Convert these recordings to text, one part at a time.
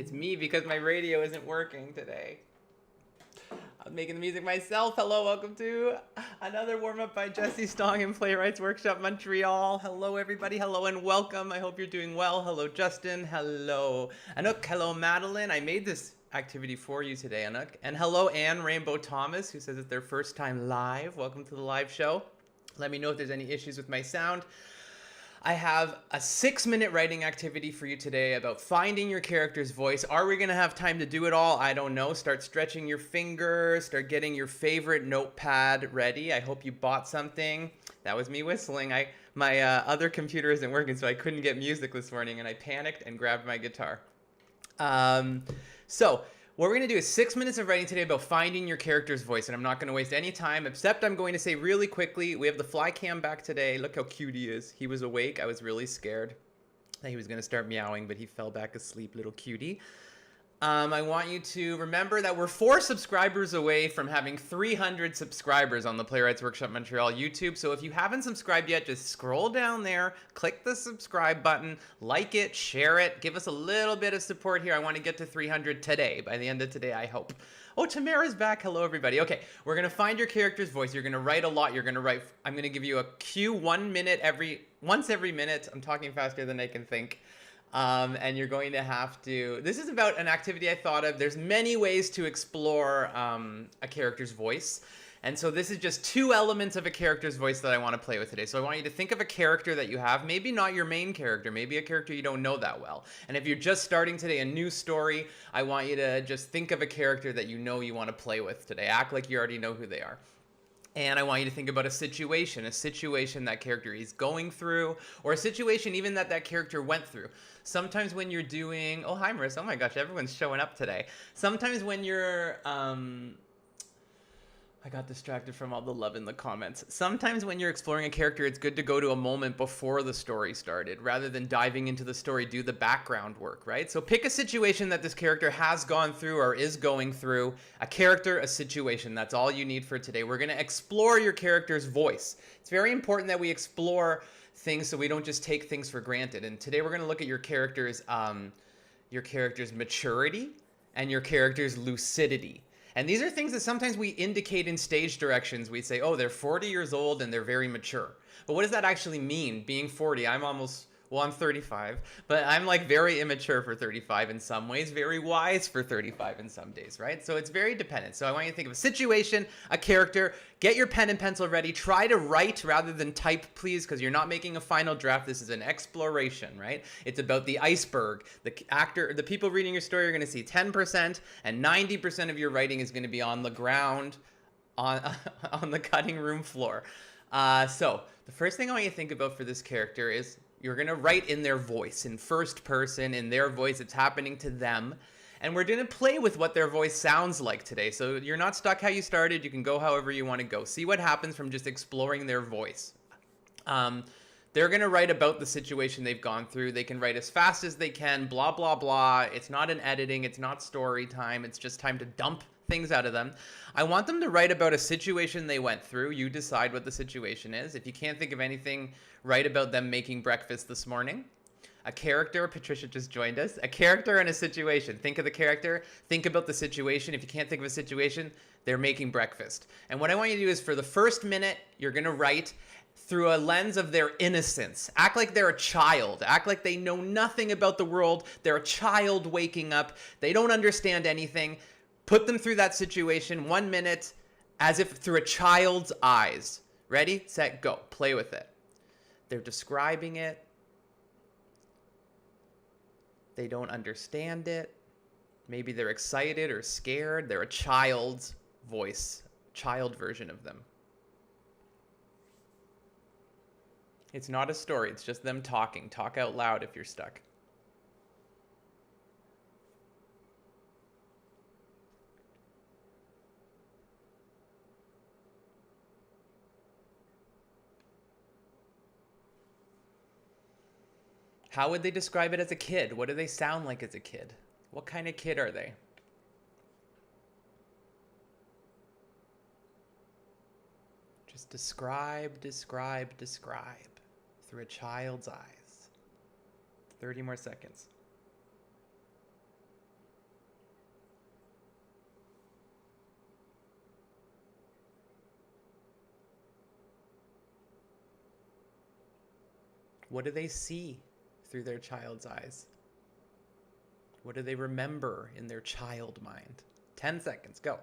It's me because my radio isn't working today. I'm making the music myself. Hello, welcome to another warm-up by Jesse Stong in Playwrights Workshop Montreal. Hello, everybody. Hello and welcome. I hope you're doing well. Hello, Justin. Hello, Anouk. Hello, Madeline. I made this activity for you today, Anouk. And hello, Anne Rainbow Thomas, who says it's their first time live. Welcome to the live show. Let me know if there's any issues with my sound. I have a 6-minute writing activity for you today about finding your character's voice. Are we going to have time to do it all? I don't know. Start stretching your fingers. Start getting your favorite notepad ready. I hope you bought something. That was me whistling. My other computer isn't working, so I couldn't get music this morning, and I panicked and grabbed my guitar. So what we're going to do is 6 minutes of writing today about finding your character's voice, and I'm not going to waste any time, except I'm going to say really quickly, we have the fly cam back today. Look how cute he is. He was awake. I was really scared that he was going to start meowing, but he fell back asleep, little cutie. I want you to remember that we're 4 subscribers away from having 300 subscribers on the Playwrights Workshop Montreal YouTube. So if you haven't subscribed yet, just scroll down there, click the subscribe button, like it, share it, give us a little bit of support here. I want to get to 300 today, by the end of today, I hope. Oh, Tamara's back. Hello, everybody. Okay, we're going to find your character's voice. You're going to write a lot. You're going to write, I'm going to give you a cue 1 minute once every minute. I'm talking faster than I can think. And you're going to have to, this is about an activity I thought of. There's many ways to explore a character's voice. And so this is just 2 elements of a character's voice that I want to play with today. So I want you to think of a character that you have, maybe not your main character, maybe a character you don't know that well. And if you're just starting today a new story, I want you to just think of a character that you know you want to play with today. Act like you already know who they are. And I want you to think about a situation that character is going through, or a situation even that character went through. Sometimes when you're doing, oh, hi, Marissa. Oh my gosh, everyone's showing up today. Sometimes when you're, I got distracted from all the love in the comments. Sometimes when you're exploring a character, it's good to go to a moment before the story started. Rather than diving into the story, do the background work, right? So pick a situation that this character has gone through or is going through. A character, a situation. That's all you need for today. We're going to explore your character's voice. It's very important that we explore things so we don't just take things for granted. And today we're going to look at your character's maturity and your character's lucidity. And these are things that sometimes we indicate in stage directions. We say, oh, they're 40 years old and they're very mature. But what does that actually mean? Being 40, I'm 35, but I'm like very immature for 35 in some ways, very wise for 35 in some days, right? So it's very dependent. So I want you to think of a situation, a character, get your pen and pencil ready, try to write rather than type, please, because you're not making a final draft. This is an exploration, right? It's about the iceberg. The people reading your story are going to see 10%, and 90% of your writing is going to be on the ground, on the cutting room floor. So the first thing I want you to think about for this character is you're going to write in their voice, in first person, in their voice. It's happening to them. And we're going to play with what their voice sounds like today. So you're not stuck how you started. You can go however you want to go. See what happens from just exploring their voice. They're going to write about the situation they've gone through. They can write as fast as they can, blah, blah, blah. It's not an editing. It's not story time. It's just time to dump things out of them. I want them to write about a situation they went through. You decide what the situation is. If you can't think of anything, write about them making breakfast this morning. A character, Patricia just joined us. A character and a situation. Think of the character. Think about the situation. If you can't think of a situation, they're making breakfast. And what I want you to do is for the first minute, you're going to write through a lens of their innocence. Act like they're a child. Act like they know nothing about the world. They're a child waking up. They don't understand anything. Put them through that situation 1 minute as if through a child's eyes. Ready, set, go. Play with it. They're describing it. They don't understand it. Maybe they're excited or scared. They're a child's voice, child version of them. It's not a story. It's just them talking. Talk out loud if you're stuck. How would they describe it as a kid? What do they sound like as a kid? What kind of kid are they? Just describe, describe, describe through a child's eyes. 30 more seconds. What do they see through their child's eyes? What do they remember in their child mind? 10 seconds, go.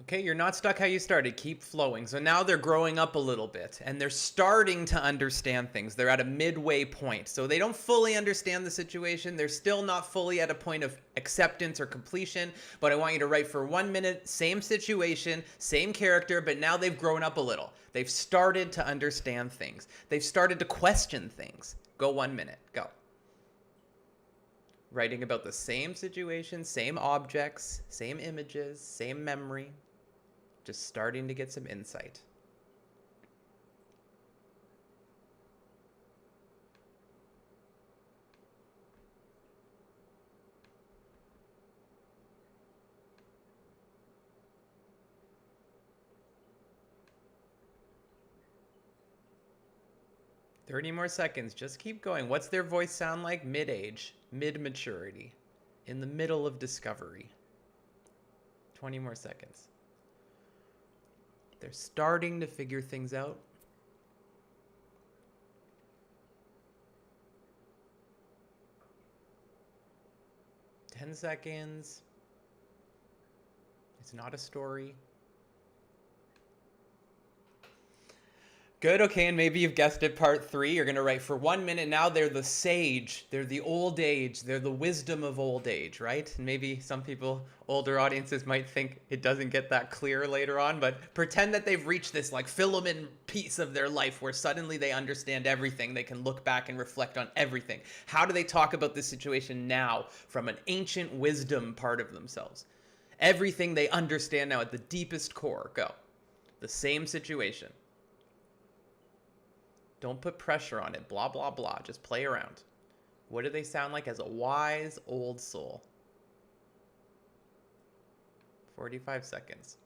Okay, you're not stuck how you started. Keep flowing. So now they're growing up a little bit and they're starting to understand things. They're at a midway point. So they don't fully understand the situation. They're still not fully at a point of acceptance or completion. But I want you to write for 1 minute, same situation, same character, but now they've grown up a little. They've started to understand things. They've started to question things. Go 1 minute. Go. Writing about the same situation, same objects, same images, same memory. Just starting to get some insight. "30 more seconds. Just keep going. What's their voice sound like? Mid-age, mid-maturity, in the middle of discovery. 20 more seconds. They're starting to figure things out. "10 seconds. It's not a story." Good, okay, and maybe you've guessed it, part 3. You're going to write for 1 minute. Now they're the sage. They're the old age. They're the wisdom of old age, right? And maybe some people, older audiences, might think it doesn't get that clear later on, but pretend that they've reached this like filament piece of their life where suddenly they understand everything. They can look back and reflect on everything. How do they talk about this situation now from an ancient wisdom part of themselves? Everything they understand now at the deepest core. Go. The same situation. Don't put pressure on it. Blah, blah, blah. Just play around. What do they sound like as a wise old soul? 45 seconds.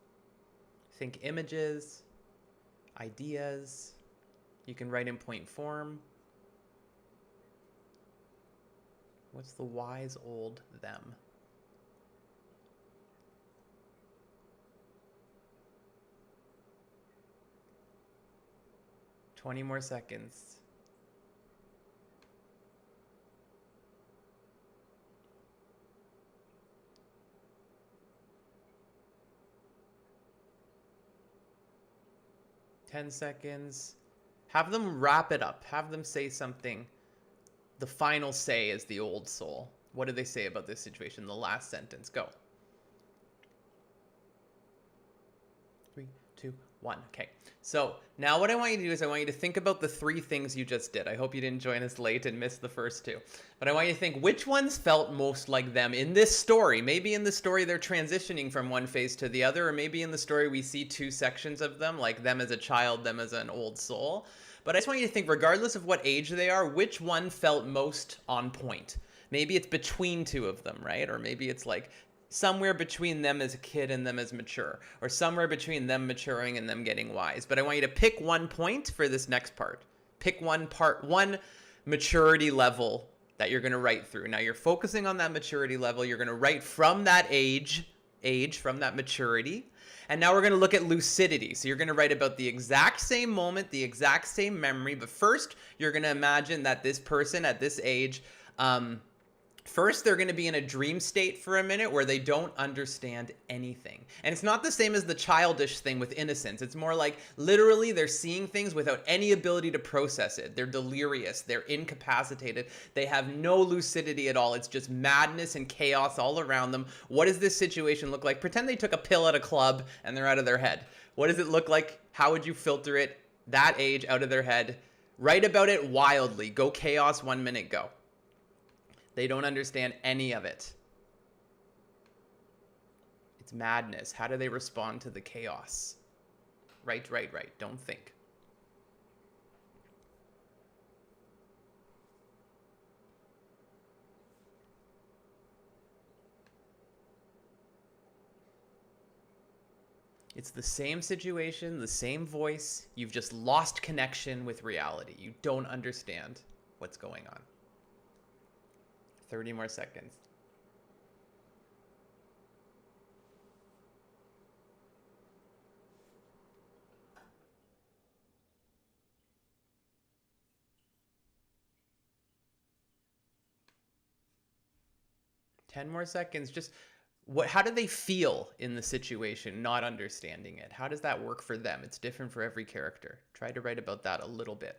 Think images, ideas. You can write in point form. What's the wise old them? "20 more seconds. "10 seconds. Have them wrap it up. Have them say something. The final say is the old soul. What do they say about this situation? The last sentence. Go. 3, 2, 1. Okay. So now what I want you to do is I want you to think about the 3 things you just did. I hope you didn't join us late and miss the first 2. But I want you to think which ones felt most like them in this story. Maybe in the story they're transitioning from one phase to the other, or maybe in the story we see 2 sections of them, like them as a child, them as an old soul. But I just want you to think, regardless of what age they are, which one felt most on point. Maybe it's between 2 of them, right? Or maybe it's like somewhere between them as a kid and them as mature, or somewhere between them maturing and them getting wise. But I want you to pick one point for this next part. Pick one maturity level that you're going to write through. Now you're focusing on that maturity level. You're going to write from that age, from that maturity. And now we're going to look at lucidity. So you're going to write about the exact same moment, the exact same memory. But first, you're going to imagine that this person at this age, first, they're going to be in a dream state for a minute where they don't understand anything. And it's not the same as the childish thing with innocence. It's more like literally they're seeing things without any ability to process it. They're delirious. They're incapacitated. They have no lucidity at all. It's just madness and chaos all around them. What does this situation look like? Pretend they took a pill at a club and they're out of their head. What does it look like? How would you filter it? That age, out of their head. Write about it wildly. Go chaos, 1 minute, go. They don't understand any of it. It's madness. How do they respond to the chaos? Right. Don't think. It's the same situation, the same voice. You've just lost connection with reality. You don't understand what's going on. 30 more seconds. 10 more seconds. Just how do they feel in the situation, not understanding it? How does that work for them? It's different for every character. Try to write about that a little bit.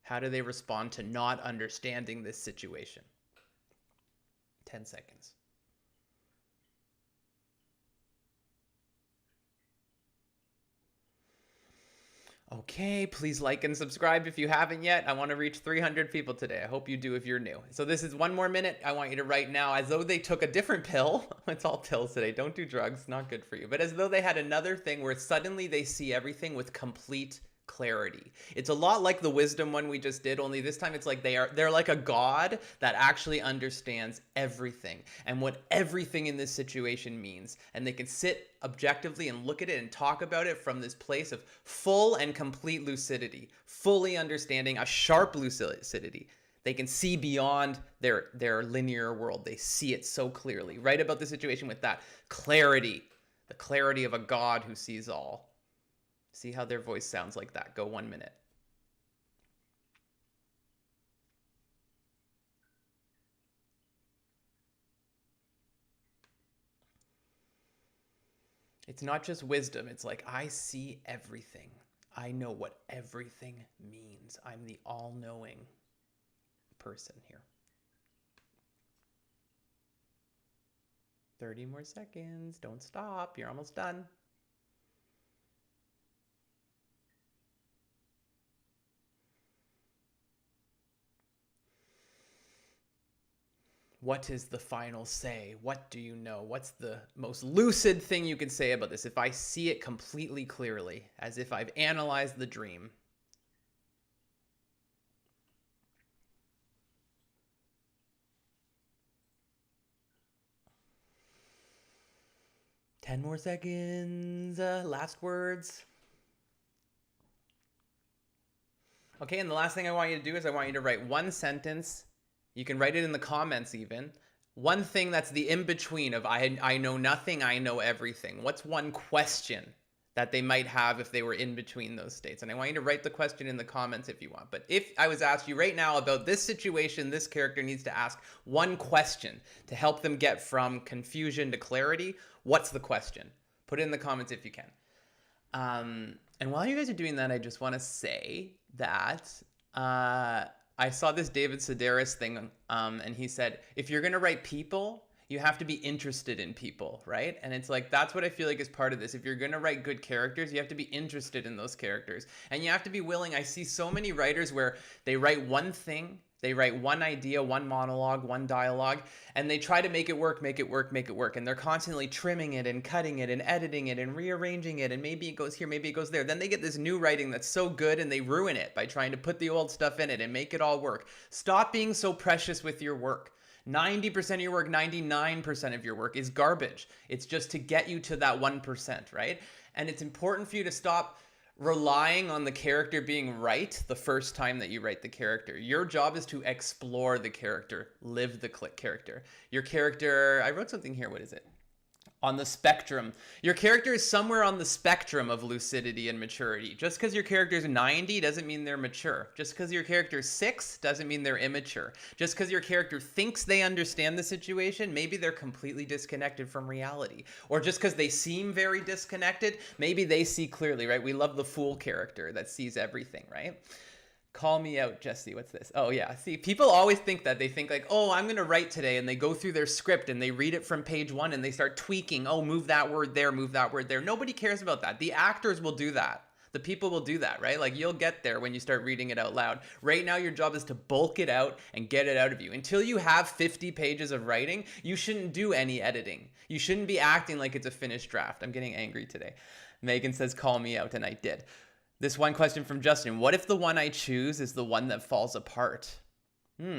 How do they respond to not understanding this situation? 10 seconds. Okay, please like and subscribe if you haven't yet. I want to reach 300 people today. I hope you do if you're new. So this is 1 more minute. I want you to write now as though they took a different pill. It's all pills today. Don't do drugs. Not good for you. But as though they had another thing where suddenly they see everything with complete clarity. It's a lot like the wisdom one we just did, only this time it's like they're like a god that actually understands everything and what everything in this situation means, and they can sit objectively and look at it and talk about it from this place of full and complete lucidity, fully understanding, a sharp lucidity. They can see beyond their linear world. They see it so clearly. Write about the situation with that clarity, the clarity of a god who sees all. See how their voice sounds like that. Go 1 minute. It's not just wisdom. It's like, I see everything. I know what everything means. I'm the all-knowing person here. 30 more seconds. Don't stop. You're almost done. What is the final say? What do you know? What's the most lucid thing you can say about this? If I see it completely clearly, as if I've analyzed the dream. Ten more seconds. Last words. Okay, and the last thing I want you to do is I want you to write one sentence. You can write it in the comments even. One thing that's the in-between of I know nothing, I know everything. What's one question that they might have if they were in between those states? And I want you to write the question in the comments if you want. But if I was asked you right now about this situation, this character needs to ask one question to help them get from confusion to clarity, what's the question? Put it in the comments if you can. And while you guys are doing that, I just want to say that I saw this David Sedaris thing, and he said, if you're going to write people, you have to be interested in people, right? And it's like, that's what I feel like is part of this. If you're going to write good characters, you have to be interested in those characters. And you have to be willing. I see so many writers where they write one thing, they write one idea, one monologue, one dialogue, and they try to make it work, make it work, make it work. And they're constantly trimming it and cutting it and editing it and rearranging it. And maybe it goes here, maybe it goes there. Then they get this new writing that's so good and they ruin it by trying to put the old stuff in it and make it all work. Stop being so precious with your work. 90% of your work, 99% of your work is garbage. It's just to get you to that 1%, right? And it's important for you to stop relying on the character being right the first time that you write the character. Your job is to explore the character, live the character. Your character, I wrote something here, what is it? On the spectrum. Your character is somewhere on the spectrum of lucidity and maturity. Just because your character is 90 doesn't mean they're mature. Just because your character is 6 doesn't mean they're immature. Just because your character thinks they understand the situation, maybe they're completely disconnected from reality. Or just because they seem very disconnected, maybe they see clearly, right? We love the fool character that sees everything, right? Call me out, Jesse. What's this? Oh, yeah. See, people always think that. They think like, oh, I'm going to write today. And they go through their script and they read it from page 1 and they start tweaking. Oh, move that word there, move that word there. Nobody cares about that. The actors will do that. The people will do that, right? Like you'll get there when you start reading it out loud. Right now, your job is to bulk it out and get it out of you. Until you have 50 pages of writing, you shouldn't do any editing. You shouldn't be acting like it's a finished draft. I'm getting angry today. Megan says, call me out, and I did. This one question from Justin, what if the one I choose is the one that falls apart?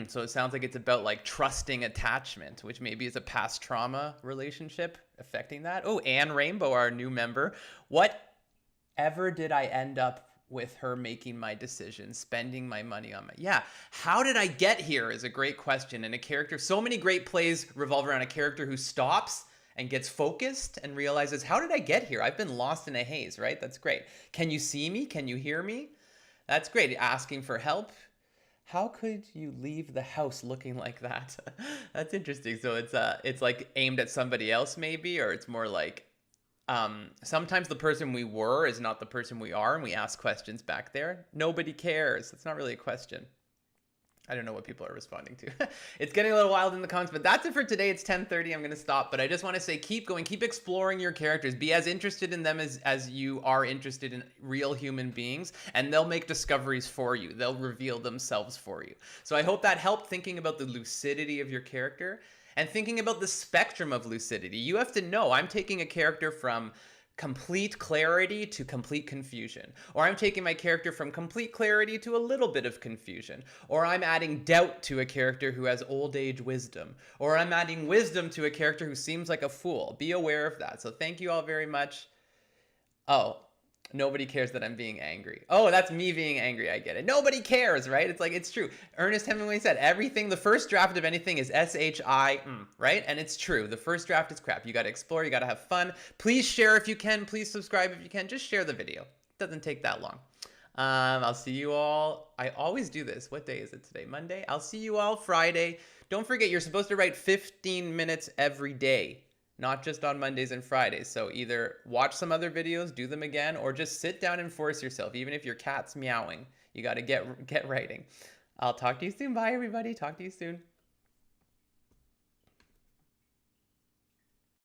So it sounds like it's about like trusting attachment, which maybe is a past trauma relationship affecting that. Oh, Anne Rainbow, our new member. Whatever did I end up with her making my decision, spending my money on yeah. How did I get here is a great question. And a character, so many great plays revolve around a character who stops and gets focused and realizes, how did I get here? I've been lost in a haze, right? That's great. Can you see me? Can you hear me? That's great. Asking for help. How could you leave the house looking like that? That's interesting. So it's like aimed at somebody else maybe, or it's more like sometimes the person we were is not the person we are, and we ask questions back there. Nobody cares. That's not really a question. I don't know what people are responding to. It's getting a little wild in the comments, but that's it for today. It's 10:30. I'm going to stop, but I just want to say keep going, keep exploring your characters. Be as interested in them as you are interested in real human beings, and they'll make discoveries for you. They'll reveal themselves for you. So I hope that helped thinking about the lucidity of your character and thinking about the spectrum of lucidity. You have to know I'm taking a character from complete clarity to complete confusion, or I'm taking my character from complete clarity to a little bit of confusion, or I'm adding doubt to a character who has old age wisdom, or I'm adding wisdom to a character who seems like a fool. Be aware of that. So thank you all very much. Oh, nobody cares that I'm being angry. Oh, that's me being angry. I get it. Nobody cares, right? It's like, it's true. Ernest Hemingway said, everything, the first draft of anything is S-H-I-M, right? And it's true. The first draft is crap. You got to explore. You got to have fun. Please share if you can. Please subscribe if you can. Just share the video. It doesn't take that long. I'll see you all. I always do this. What day is it today? Monday? I'll see you all Friday. Don't forget, you're supposed to write 15 minutes every day, not just on Mondays and Fridays. So either watch some other videos, do them again, or just sit down and force yourself. Even if your cat's meowing, you got to get writing. I'll talk to you soon. Bye, everybody. Talk to you soon.